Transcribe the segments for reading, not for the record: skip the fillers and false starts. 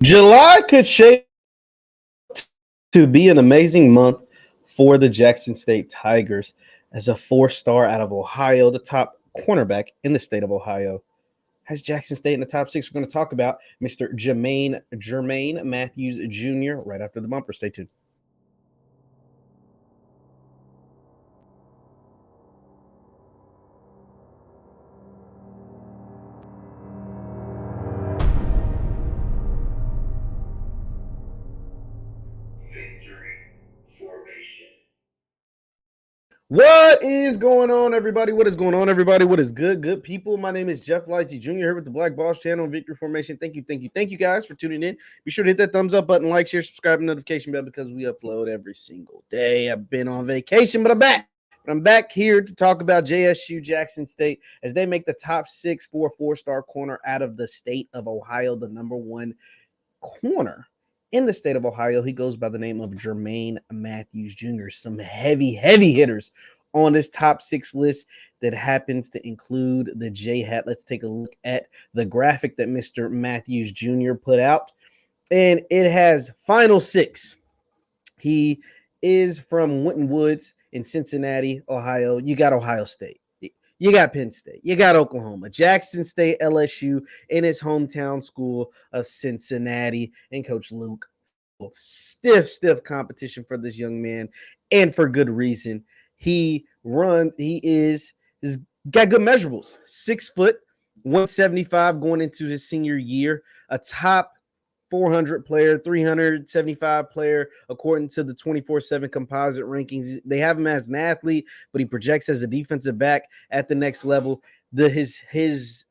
July could shape to be an amazing month for the Jackson State Tigers as a four-star out of Ohio, the top cornerback in the state of Ohio, has Jackson State in the top six. We're going to talk about Mr. Jermaine Matthews Jr. right after the bumper. Stay tuned. What is going on, everybody? What is going on, everybody? What is good people? My name is JeffLightsYJr. here with the Black Boss channel and Victory Formation. Thank you guys for tuning in. Be sure to hit that thumbs up button, like, share, subscribe, and notification bell because we upload every single day. I've been on vacation, but I'm back. I'm back here to talk about JSU Jackson State as they make the top six for a four-star corner out of the state of Ohio, the number one corner in the state of Ohio. He goes by the name of Jermaine Matthews Jr. Some heavy hitters on this top six list that happens to include the J Hat. Let's take a look at the graphic that Mr. Matthews Jr. put out, and it has final six. He is from Winton Woods in Cincinnati, Ohio. You got Ohio State. You got Penn State. You got Oklahoma, Jackson State, LSU, in his hometown school of Cincinnati, and Coach Luke. Stiff competition for this young man, and for good reason. He's got good measurables. 6 foot, 175 going into his senior year, a top 400 player, 375 player, according to the 24/7 composite rankings. They have him as an athlete, but he projects as a defensive back at the next level. His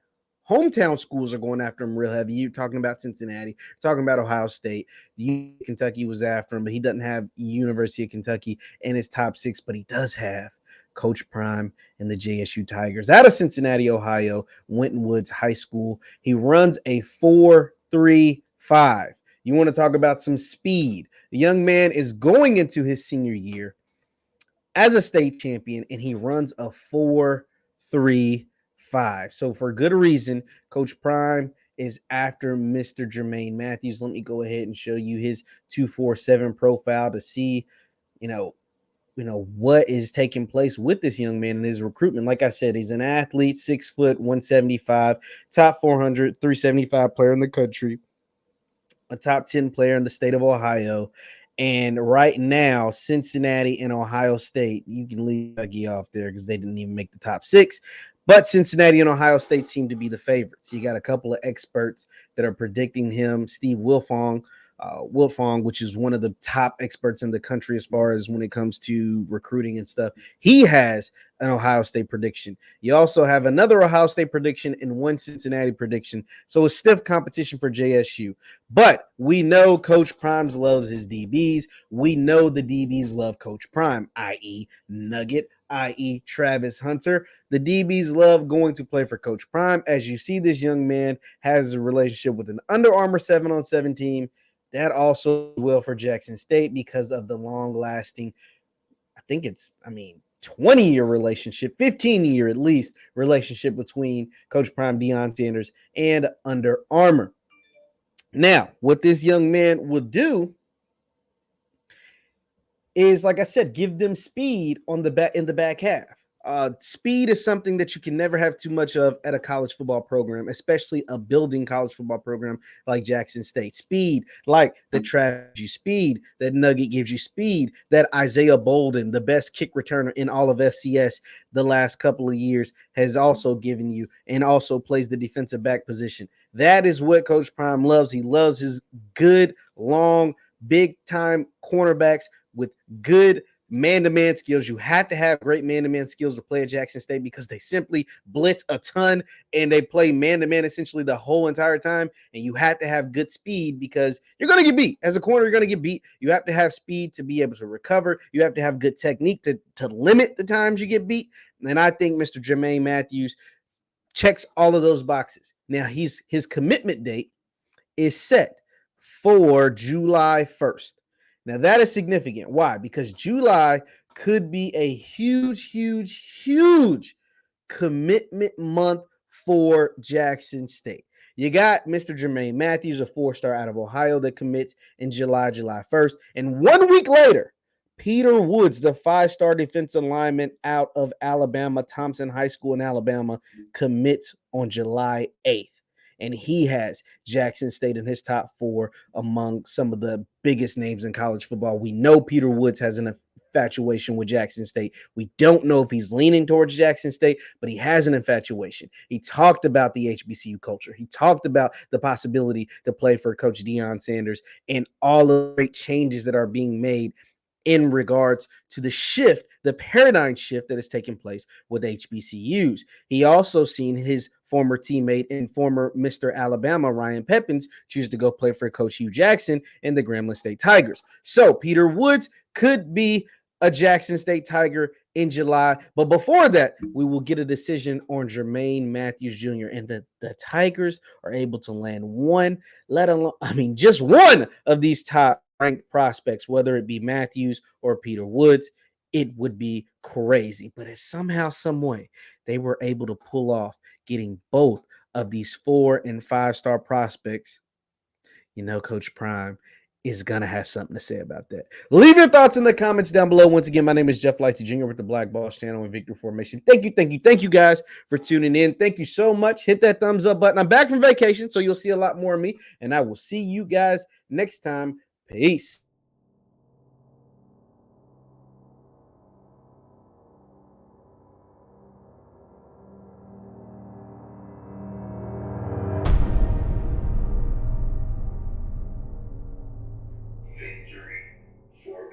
hometown schools are going after him real heavy. You're talking about Cincinnati, talking about Ohio State. Kentucky was after him, but he doesn't have University of Kentucky in his top six, but he does have Coach Prime and the JSU Tigers out of Cincinnati, Ohio, Winton Woods High School. He runs a 4.35. You want to talk about some speed. The young man is going into his senior year as a state champion, and he runs a 4.35. So for good reason, Coach Prime is after Mr. Jermaine Matthews. Let me go ahead and show you his 247 profile to see, what is taking place with this young man in his recruitment. Like I said, he's an athlete, 6 foot, 175, top 400, 375 player in the country, a top 10 player in the state of Ohio. And right now, Cincinnati and Ohio State, you can leave Kentucky off there because they didn't even make the top six. But Cincinnati and Ohio State seem to be the favorites. You got a couple of experts that are predicting him. Steve Wilfong, which is one of the top experts in the country as far as when it comes to recruiting and stuff. He has an Ohio State prediction. You also have another Ohio State prediction and one Cincinnati prediction. So it's stiff competition for JSU. But we know Coach Prime loves his DBs. We know the DBs love Coach Prime, i.e. Nugget, i.e. Travis Hunter. The DBs love going to play for Coach Prime. As you see, this young man has a relationship with an Under Armour 7-on-7 team. That also will for Jackson State because of the long-lasting, 20-year relationship, 15-year at least relationship between Coach Prime, Deion Sanders, and Under Armour. Now, what this young man would do is, like I said, give them speed on the back in the back half. Speed is something that you can never have too much of at a college football program, especially a building college football program like Jackson State. Speed, like the Travis gives you speed, that Nugget gives you speed, that Isaiah Bolden, the best kick returner in all of FCS the last couple of years, has also given you, and also plays the defensive back position. That is what Coach Prime loves. He loves his good, long, big-time cornerbacks with good man-to-man skills. You have to have great man-to-man skills to play at Jackson State because they simply blitz a ton and they play man-to-man essentially the whole entire time. And you have to have good speed because you're going to get beat. As a corner, you're going to get beat. You have to have speed to be able to recover. You have to have good technique to limit the times you get beat. And I think Mr. Jermaine Matthews checks all of those boxes. Now, his commitment date is set for July 1st. Now, that is significant. Why? Because July could be a huge commitment month for Jackson State. You got Mr. Jermaine Matthews, a 4-star out of Ohio that commits in July 1st. And 1 week later, Peter Woods, the 5-star defensive lineman out of Alabama, Thompson High School in Alabama, commits on July 8th. And he has Jackson State in his top 4 among some of the biggest names in college football. We know Peter Woods has an infatuation with Jackson State. We don't know if he's leaning towards Jackson State, but he has an infatuation. He talked about the HBCU culture. He talked about the possibility to play for Coach Deion Sanders and all the great changes that are being made in regards to the shift, the paradigm shift that has taken place with HBCUs. He also seen his former teammate and former Mr. Alabama, Ryan Pepins, choose to go play for Coach Hugh Jackson and the Grambling State Tigers. So Peter Woods could be a Jackson State Tiger in July. But before that, we will get a decision on Jermaine Matthews Jr. And the Tigers are able to land just one of these top ranked prospects, whether it be Matthews or Peter Woods. It would be crazy. But if somehow, some way, they were able to pull off getting both of these 4- and 5-star prospects, Coach Prime is going to have something to say about that. Leave your thoughts in the comments down below. Once again, my name is JeffLightsYJr. with the Black Boss channel and Victory Formation. Thank you guys for tuning in. Thank you so much. Hit that thumbs up button. I'm back from vacation, so you'll see a lot more of me, and I will see you guys next time. Peace.